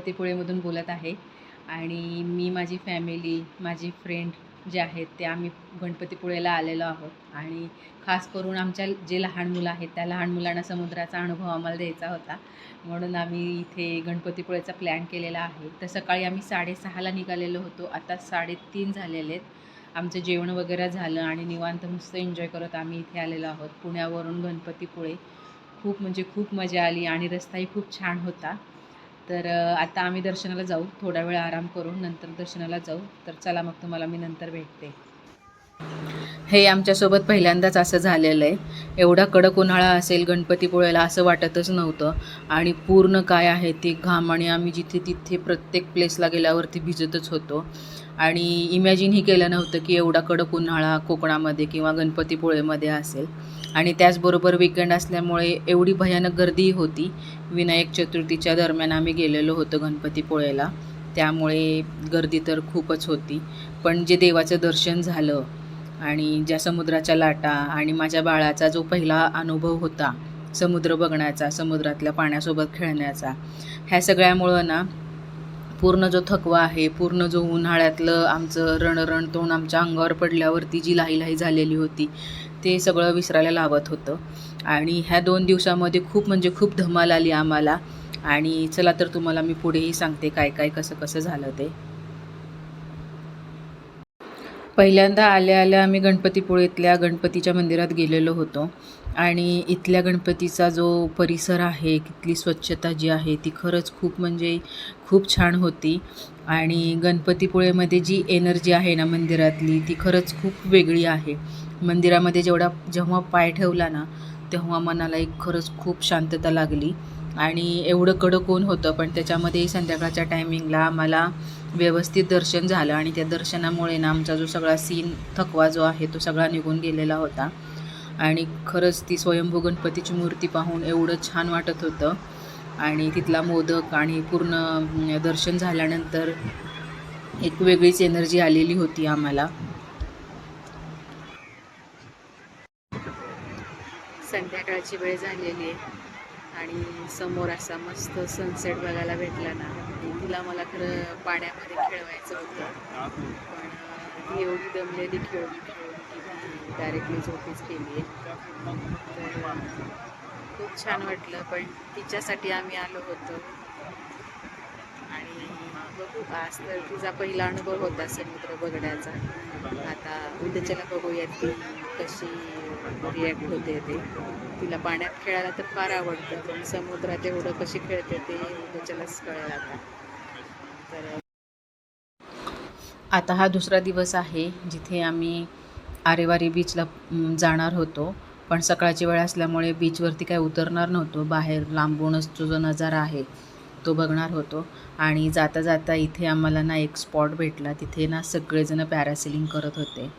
गणपतीपुळेमधून बोलत आहे आणि मी माझी फॅमिली माझी फ्रेंड जे आहेत ते आम्ही गणपतीपुळेला आलेलो आहोत आणि खास करून आमच्या जे लहान मुलं आहेत त्या लहान मुलांना समुद्राचा अनुभव आम्हाला द्यायचा होता म्हणून आम्ही इथे गणपतीपुळेचा प्लॅन केलेला आहे. तर सकाळी आम्ही 6:30ला निघालेलो होतो. आता 3:30 झालेले आहेत. आमचं जेवण वगैरे झालं आणि निवांत मस्त एन्जॉय करत आम्ही इथे आलेलो आहोत. पुण्यावरून गणपतीपुळे खूप म्हणजे खूप मजा आली आणि रस्ताही खूप छान होता. तर आता आम्ही दर्शनाला जाऊ. थोडा वेळ आराम करून नंतर दर्शनाला जाऊ. तर चला मग तुम्हाला मी नंतर भेटते. हे आमच्यासोबत पहिल्यांदाच असं झालेलं आहे. एवढा कडक उन्हाळा असेल गणपतीपुळेला असं वाटतच नव्हतं आणि पूर्ण काय आहे ते घाम आणि आम्ही जिथे तिथे प्रत्येक प्लेसला गेल्यावरती भिजतच होतो आणि इमॅजिनही केलं नव्हतं की एवढा कडक उन्हाळा कोकणामध्ये किंवा गणपतीपुळेमध्ये असेल. आणि त्याचबरोबर वीकेंड असल्यामुळे एवढी भयानक गर्दी होती. विनायक चतुर्थीच्या दरम्यान आम्ही गेलेलो होतो गणपतीपुळेला, त्यामुळे गर्दी तर खूपच होती. पण जे देवाचं दर्शन झालं आणि ज्या समुद्राच्या लाटा आणि माझ्या बाळाचा जो पहिला अनुभव होता समुद्र बघण्याचा, समुद्रातल्या पाण्यासोबत खेळण्याचा, ह्या सगळ्यामुळं ना पूर्ण जो थकवा आहे, पूर्ण जो उन्हाळ्यातलं आमचं रणरणतोंड आमच्या अंगावर पडल्यावरती जी लाही झालेली होती ते सगळं विसरायला लावत होतं. आणि ह्या 2 दिवसामध्ये खूप म्हणजे खूप धमाल आली आम्हाला. आणि चला तर तुम्हाला मी पुढेही सांगते काय काय कसं कसं झालं ते. पहिल्यांदा आल्या आम्ही गणपतीपुळेतल्या गणपतीच्या मंदिरात गेलेलो होतो आणि इथल्या गणपतीचा जो परिसर आहे, इथली स्वच्छता जी आहे ती खरंच खूप म्हणजे खूप छान होती. आणि गणपतीपुळेमध्ये जी एनर्जी आहे ना मंदिरातली ती खरंच खूप वेगळी आहे. मंदिरामध्ये जेव्हा पाय ठेवला ना तेव्हा मनाला एक खरंच खूप शांतता लागली. आणि एवढं कडक ऊन होतं पण त्याच्यामध्ये संध्याकाळच्या टायमिंगला आम्हाला व्यवस्थित दर्शन झालं आणि त्या दर्शनामुळे ना आमचा जो सगळा थकवा जो आहे तो सगळा निघून गेलेला होता. आणि खरंच ती स्वयंभू गणपतीची मूर्ती पाहून एवढं छान वाटत होतं. आणि तिथला मोदक आणि पूर्ण दर्शन झाल्यानंतर एक वेगळीच एनर्जी आलेली होती आम्हाला. संध्याकाळची वेळ झालेली आहे आणि समोर असा मस्त सनसेट बघायला भेटला ना. तिला मला खरं पाण्यामध्ये खेळवायचं होतं पण ती एवढी दमलेली खेळून की ती डायरेक्टली झोपेच केली आहे. तर खूप छान वाटलं पण तिच्यासाठी आम्ही आलो होतो. आणि बघू, आज तर तिचा पहिला अनुभव होता समुद्र बघण्याचा. आता उद्याच्याला बघूयात ती कशी रिॲक्ट होते ते. तिला पाण्यात खेळायला तर फार आवडतं पण समुद्रात एवढं कशी खेळते ते उद्याच्यालाच कळेल आता. तर आता हा दुसरा दिवस आहे जिथे आम्ही आरेवारी बीचला जाणार होतो. पण सकाळची वेळ असल्यामुळे बीचवरती काय उतरणार नव्हतो. बाहेर लांबूनच जो नजारा आहे तो बघणार होतो. आणि जाता जाता इथे आम्हाला ना एक स्पॉट भेटला. तिथे ना सगळेजण पॅरासेलिंग करत होते.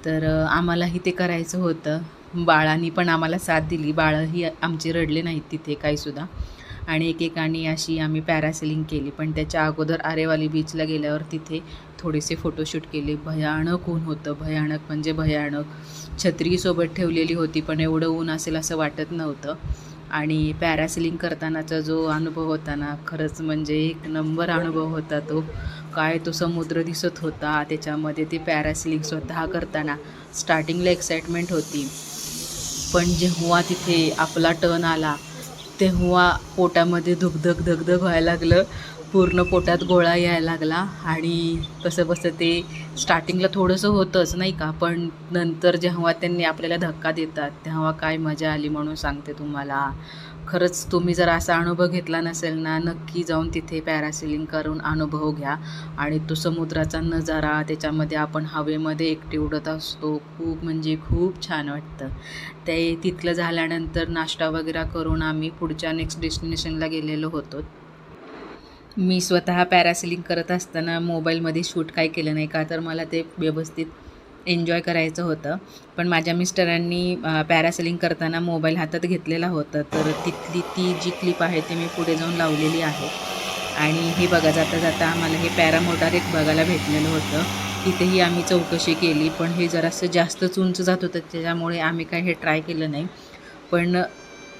तर आम्हालाही ते करायचं होतं. बाळांनी पण आम्हाला साथ दिली. बाळंही आमचे रडले नाहीत तिथे काहीसुद्धा. आणि एकेकाने अशी आम्ही पॅरासेलिंग केली. पण त्याच्या अगोदर आरेवाली बीचला गेल्यावर तिथे थोडेसे फोटोशूट केले. भयानक ऊन होतं, भयानक म्हणजे भयानक. छत्री सोबत ठेवलेली होती पण एवढं ऊन असेल असं वाटत नव्हतं. आणि पॅरासेलिंग करतानाचा जो अनुभव होता ना खरंच म्हणजे एक नंबर अनुभव होता तो. काय तो समुद्र दिसत होता, त्याच्यामध्ये ते पॅरासेलिंग स्वतः करताना स्टार्टिंगला एक्साइटमेंट होती. पण जेव्हा तिथे आपला टर्न आला तेव्हा पोटामध्ये धगधग व्हायला लागलं. पूर्ण पोटात गोळा यायला लागला. आणि कसंबसं ते स्टार्टिंगला थोडंसं होतंच नाही का, पण नंतर जेव्हा त्यांनी आपल्याला धक्का देतात तेव्हा काय मजा आली म्हणून सांगते तुम्हाला. खरंच तुम्ही जर असा अनुभव घेतला नसेल ना नक्की जाऊन तिथे पॅरासेलिंग करून अनुभव घ्या. आणि तो समुद्राचा नजारा, त्याच्यामध्ये आपण हवेमध्ये एकटे उडत असतो, खूप म्हणजे खूप छान वाटतं. ते तिथलं झाल्यानंतर नाश्ता वगैरे करून आम्ही पुढच्या नेक्स्ट डेस्टिनेशनला गेलेलो होतो. मी स्वतः पॅरासेलिंग करत असताना मोबाईलमध्ये शूट काय केलं नाही का तर मला ते व्यवस्थित एन्जॉय करायचं होतं. पण माझ्या मिस्टरांनी पॅरासेलिंग करताना मोबाईल हातात घेतलेला होता तर तिथली ती जी क्लिप आहे ती मी पुढे जाऊन लावलेली आहे. आणि हे बघा जाता जाता आम्हाला हे पॅरामोटार एक बघायला भेटलेलं होतं. तिथेही आम्ही चौकशी केली पण हे जरासं जास्तच उंच जात होतं त्याच्यामुळे आम्ही काय हे ट्राय केलं नाही. पण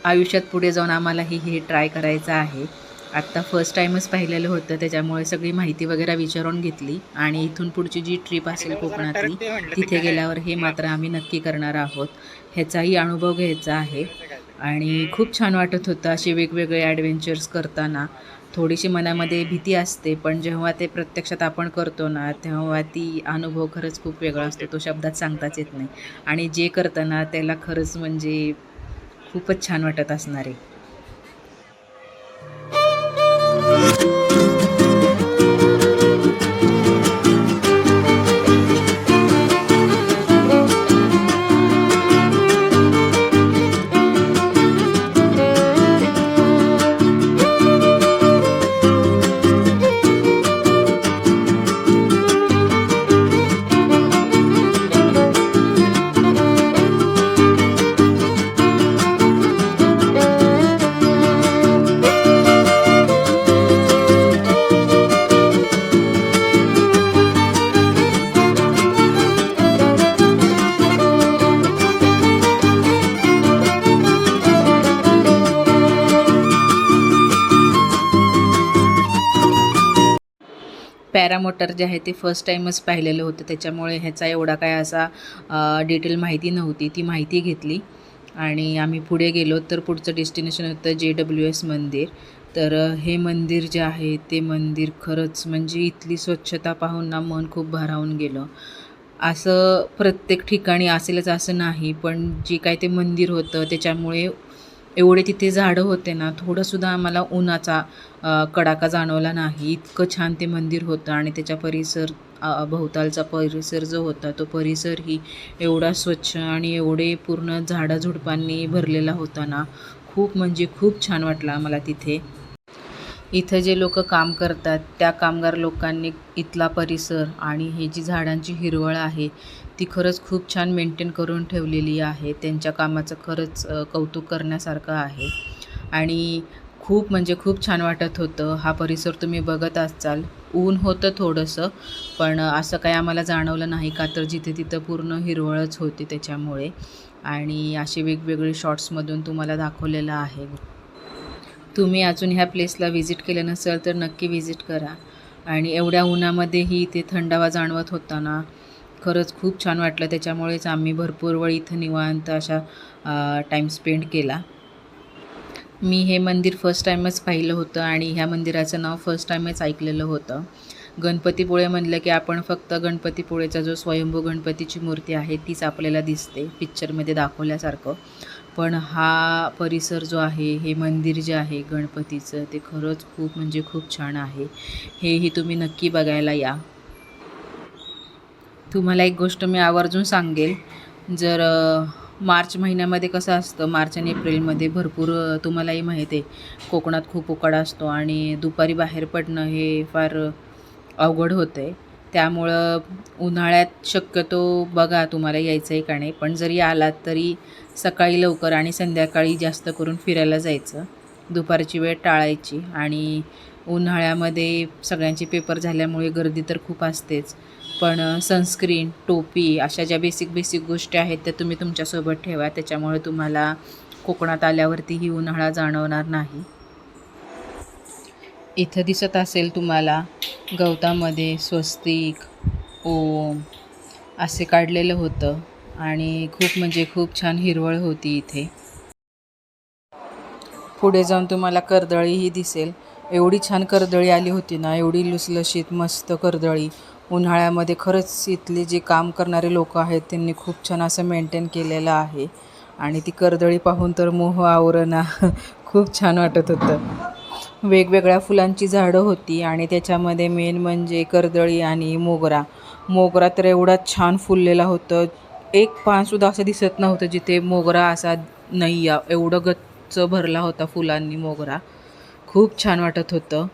आयुष्यात पुढे जाऊन आम्हालाही हे ट्राय करायचं आहे. आत्ता फर्स्ट टाईमच पाहिलेलं होतं, त्याच्यामुळे सगळी माहिती वगैरे विचारून घेतली आणि इथून पुढची जी ट्रिप असेल कोकणातली तिथे गेल्यावर हे मात्र आम्ही नक्की करणार आहोत. ह्याचाही अनुभव घ्यायचा आहे आणि खूप छान वाटत होतं असे वेगवेगळे ॲडव्हेंचर्स करताना. थोडीशी मनामध्ये भीती असते, पण जेव्हा ते प्रत्यक्षात आपण करतो ना, तेव्हा ती अनुभव खरंच खूप वेगळा असतो. तो शब्दात सांगताच येत नाही आणि जे करतं ना त्याला खरंच म्हणजे खूपच छान वाटत असणार आहे. पॅरामोटर जे आहे ते फर्स्ट टाईमच पाहिलेलं होतं, त्याच्यामुळे ह्याचा एवढा काय असा डिटेल माहिती नव्हती. ती माहिती घेतली आणि आम्ही पुढे गेलो. तर पुढचं डेस्टिनेशन होतं JWS मंदिर. तर हे मंदिर जे आहे ते मंदिर खरंच म्हणजे इथली स्वच्छता पाहून ना मन खूप भारावून गेलं. असं प्रत्येक ठिकाणी असेलच असं नाही, पण जे काय ते मंदिर होतं त्याच्यामुळे एवढे तिथे झाडं होते ना, थोडंसुद्धा आम्हाला उन्हाचा कडाका जाणवला नाही. इतकं छान ते मंदिर होतं आणि त्याच्या भोवतालचा परिसर जो होता तो परिसरही एवढा स्वच्छ आणि एवढे पूर्ण झाडाझुडपांनी भरलेला होता ना, खूप म्हणजे खूप छान वाटलं आम्हाला तिथे. इथं जे लोक काम करतात त्या कामगार लोकांनी इथला परिसर आणि ही जी झाडांची हिरवळ आहे ती खरंच खूप छान मेंटेन करून ठेवलेली आहे. त्यांच्या कामाचं खरंच कौतुक करण्यासारखं आहे आणि खूप म्हणजे खूप छान वाटत होतं. हा परिसर तुम्ही बघत असाल. ऊन होतं थोडंसं, पण असं काही आम्हाला जाणवलं नाही का, तर जिथे तिथं पूर्ण हिरवळच होती त्याच्यामुळे. आणि असे वेगवेगळे शॉर्ट्समधून तुम्हाला दाखवलेलं आहे. तुम्ही अजून ह्या प्लेसला व्हिजिट केलं नसेल तर नक्की व्हिजिट करा. आणि एवढ्या उन्हामध्येही इथे थंडावा जाणवत होता ना, खरंच खूप छान वाटलं. त्याच्यामुळेच आम्ही भरपूर वेळ इथं निवांत अशा टाईम स्पेंड केला. मी हे मंदिर फर्स्ट टाईमच पाहिलं होतं आणि ह्या मंदिराचं नाव फर्स्ट टाईमच ऐकलेलं होतं. गणपतीपुळे म्हणलं की आपण फक्त गणपतीपुळेचा जो स्वयंभू गणपतीची मूर्ती आहे तीच आपल्याला दिसते पिक्चरमध्ये दाखवल्यासारखं. पण हा परिसर जो आहे, हे मंदिर जे आहे गणपतीचं, ते खरंच खूप म्हणजे खूप छान आहे. हेही तुम्ही नक्की बघायला या. तुम्हाला एक गोष्ट मी आवर्जून सांगेल, जर मार्च महिन्यामध्ये कसं असतं, मार्च आणि एप्रिलमध्ये भरपूर तुम्हालाही माहिती आहे कोकणात खूप उकाडा असतो आणि दुपारी बाहेर पडणं हे फार अवघड होतं आहे. त्यामुळं उन्हाळ्यात शक्यतो बघा तुम्हाला यायचं आहे का नाही, पण जरी आलात तरी सकाळी लवकर आणि संध्याकाळी जास्त करून फिरायला जायचं. दुपारची वेळ टाळायची. आणि उन्हाळ्यामध्ये सगळ्यांचे पेपर झाल्यामुळे गर्दी तर खूप असतेच, पण सनस्क्रीन, टोपी अशा ज्या बेसिक गोष्टी आहेत त्या तुम्ही तुमच्यासोबत ठेवा. त्याच्यामुळे तुम्हाला कोकणात आल्यावरतीही उन्हाळा जाणवणार नाही. इथं दिसत असेल तुम्हाला गवतामध्ये स्वस्तिक, ओम असे काढलेलं होतं आणि खूप म्हणजे खूप छान हिरवळ होती इथे. पुढे जाऊन तुम्हाला कर्दळीही दिसेल. एवढी छान कर्दळी आली होती ना, एवढी लुसलुशीत मस्त कर्दळी. उन्हाळ्यामध्ये खरंच इथले जे काम करणारे लोक आहेत त्यांनी खूप छान असं मेंटेन केलेलं आहे आणि ती कर्दळी पाहून तर मोह आवरेना. खूप छान वाटत होतं. वेगवेगळ्या फुलांची झाडं होती आणि त्याच्यामध्ये मेन म्हणजे कर्दळी आणि मोगरा. मोगरा तर एवढा छान फुललेला होतं, एक पानसुद्धा असं दिसत नव्हतं जिथे मोगरा असा नाही. एवढं गच्च भरला होता फुलांनी मोगरा. खूप छान वाटत होतं.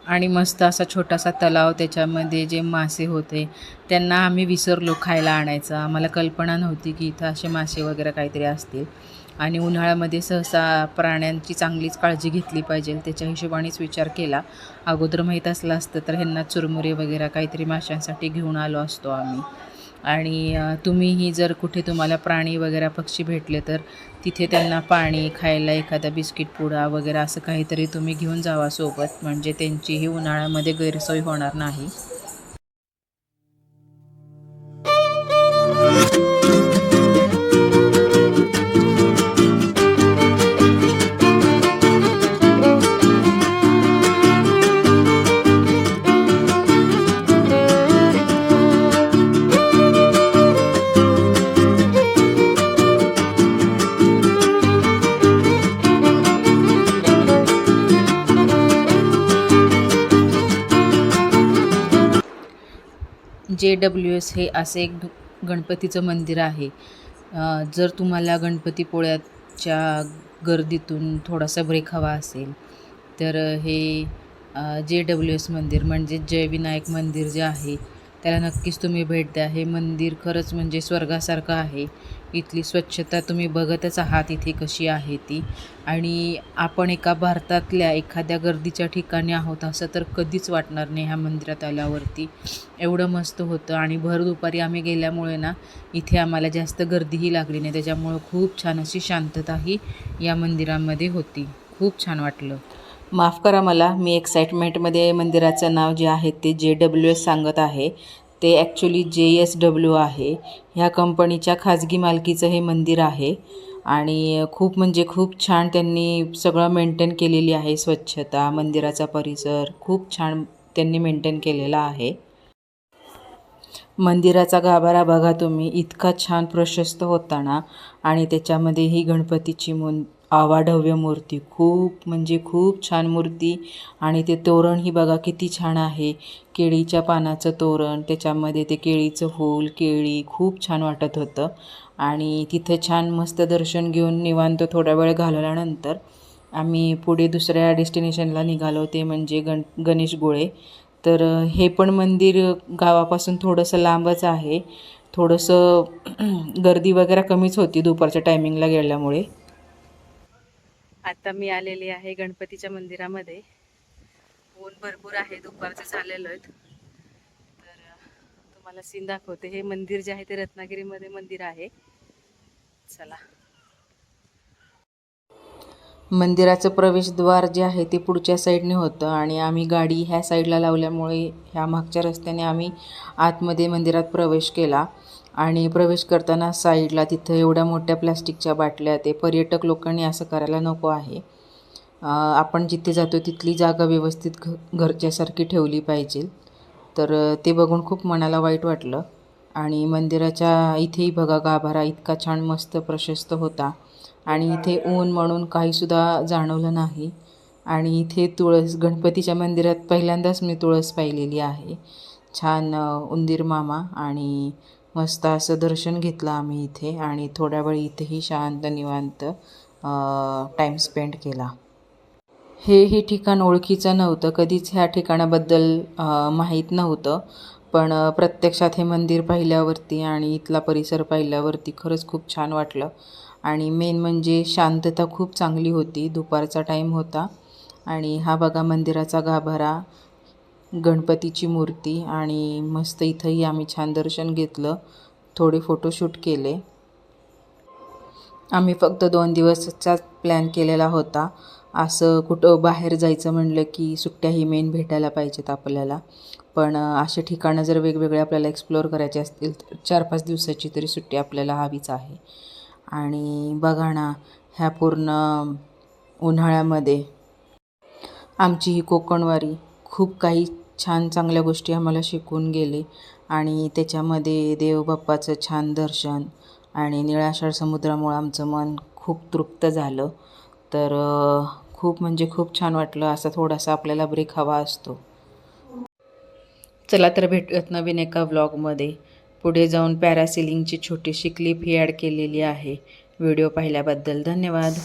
आणि मस्त असा छोटासा तलाव, त्याच्यामध्ये जे मासे होते त्यांना आम्ही विसरलो खायला आणायचं. आम्हाला कल्पना नव्हती की इथं असे मासे वगैरे काहीतरी असतील. आणि उन्हाळ्यामध्ये सहसा प्राण्यांची चांगलीच काळजी घेतली पाहिजे त्याच्या हिशोबानेच विचार केला. अगोदर माहीत असलं असतं तर ह्यांना चुरमुरे वगैरे काहीतरी माशांसाठी घेऊन आलो असतो आम्ही. आणि तुम्हीही जर कुठे तुम्हाला प्राणी वगैरे पक्षी भेटले तर तिथे त्यांना पाणी खायला एखादा बिस्किट पुडा वगैरे असं काहीतरी तुम्ही घेऊन जावा सोबत, म्हणजे त्यांचीही उन्हाळ्यामध्ये गैरसोय होणार नाही. JWS हे असे एक गणपतीचं मंदिर आहे. जर तुम्हाला गणपतीपोळ्याच्या गर्दीतून थोडासा ब्रेक हवा असेल तर हे JWS मंदिर म्हणजे जय विनायक मंदिर जे आहे त्याला नक्कीच तुम्ही भेट द्या. हे मंदिर खरंच म्हणजे स्वर्गासारखं आहे. इथली स्वच्छता तुम्ही बघतच आहात इथे कशी आहे ती. आणि आपण एका भारतातल्या एखाद्या गर्दीच्या ठिकाणी आहोत असं तर कधीच वाटणार नाही ह्या मंदिरात आल्यावरती. एवढं मस्त होतं आणि भर दुपारी आम्ही गेल्यामुळे ना इथे आम्हाला जास्त गर्दीही लागली नाही. त्याच्यामुळं खूप छान अशी शांतताही या मंदिरामध्ये होती. खूप छान वाटलं. माफ करा मला, मी एक्साइटमेंटमध्ये मंदिराचं नाव जे आहे ते JWS सांगत आहे. ते ॲक्च्युली JSW आहे. ह्या कंपनीच्या खाजगी मालकीचं हे मंदिर आहे आणि खूप म्हणजे खूप छान त्यांनी सगळं मेंटेन केलेली आहे. स्वच्छता, मंदिराचा परिसर खूप छान त्यांनी मेंटेन केलेला आहे. मंदिराचा गाभारा बघा तुम्ही, इतका छान प्रशस्त होता ना. आणि त्याच्यामध्ये ही गणपतीची आवाढव्य मूर्ती, खूप म्हणजे खूप छान मूर्ती. आणि ते तोरणही बघा किती छान आहे. केळीच्या पानाचं तोरण, त्याच्यामध्ये ते केळीचं फूल, केळी खूप छान वाटत होतं. आणि तिथं छान मस्त दर्शन घेऊन निवांत थोडा वेळ घालवल्यानंतर आम्ही पुढे दुसऱ्या डेस्टिनेशनला निघालो, ते म्हणजे गणेश गोळे. तर हे पण मंदिर गावापासून थोडंसं लांबच आहे. थोडंसं गर्दी वगैरे कमीच होती दुपारच्या टायमिंगला गेल्यामुळे. आता मी आलेली आहे गणपतीच्या मंदिरामध्ये. ऊन भरपूर आहे, दुपारचं झालेलं आहे. तर तुम्हाला सीन दाखवते. हे मंदिर जे आहे ते रत्नागिरीमध्ये मंदिर आहे. चला. मंदिराचं प्रवेशद्वार जे आहे ते पुढच्या साईडने होतं आणि आम्ही गाडी ह्या साईडला लावल्यामुळे ह्या मागच्या रस्त्याने आम्ही आतमध्ये मंदिरात प्रवेश केला. आणि प्रवेश करताना साईडला तिथं एवढ्या मोठ्या प्लॅस्टिकच्या बाटल्या, ते पर्यटक लोकांनी असं करायला नको आहे. आपण जिथे जातो तिथली जागा व्यवस्थित घरच्यासारखी ठेवली पाहिजे. तर ते बघून खूप मनाला वाईट वाटलं. आणि मंदिराच्या इथेही बघा गाभारा इतका छान मस्त प्रशस्त होता आणि इथे ऊन म्हणून काहीसुद्धा जाणवलं नाही. आणि इथे तुळस, गणपतीच्या मंदिरात पहिल्यांदाच मी तुळस पाहिलेली आहे. छान उंदीर मामा आणि मस्त असं दर्शन घेतलं आम्ही इथे आणि थोड्या वेळ इथेही शांत निवांत टाईम स्पेंड केला. हे ठिकाण ओळखीचं नव्हतं, कधीच ह्या ठिकाणाबद्दल माहीत नव्हतं. पण प्रत्यक्षात हे मंदिर पाहिल्यावरती आणि इथला परिसर पाहिल्यावरती खरंच खूप छान वाटलं. आणि मेन म्हणजे शांतता खूप चांगली होती. दुपारचा टाईम होता आणि हा बघा मंदिराचा गाभारा, गणपतीची मूर्ती आणि मस्त इथंही आम्ही छान दर्शन घेतलं, थोडे फोटोशूट केले. आम्ही फक्त 2 दिवसचाच प्लॅन केलेला होता. असं कुठं बाहेर जायचं म्हणलं की सुट्ट्याही मेन भेटायला पाहिजेत आपल्याला. पण असे ठिकाणं जर वेगवेगळे आपल्याला एक्सप्लोअर करायचे असतील तर 4-5 दिवसाची तरी सुट्टी आपल्याला हवीच आहे. आणि बघा ना, ह्या पूर्ण उन्हाळ्यामध्ये आमची ही कोकणवारी खूप काही छान चांगल्या गोष्टी आम्हाला शिकवून गेले. आणि त्याच्यामध्ये देवबाप्पाचं छान दर्शन आणि निळाशार समुद्रामुळं आमचं मन खूप तृप्त झालं. तर खूप म्हणजे खूप छान वाटलं. असा थोडासा आपल्याला ब्रेक हवा असतो. चला तर भेटूयात नवीन एका व्लॉगमध्ये. पुढे जाऊन पॅरासेलिंगची छोटीशी क्लिप ही ॲड केलेली आहे. व्हिडिओ पाहिल्याबद्दल धन्यवाद.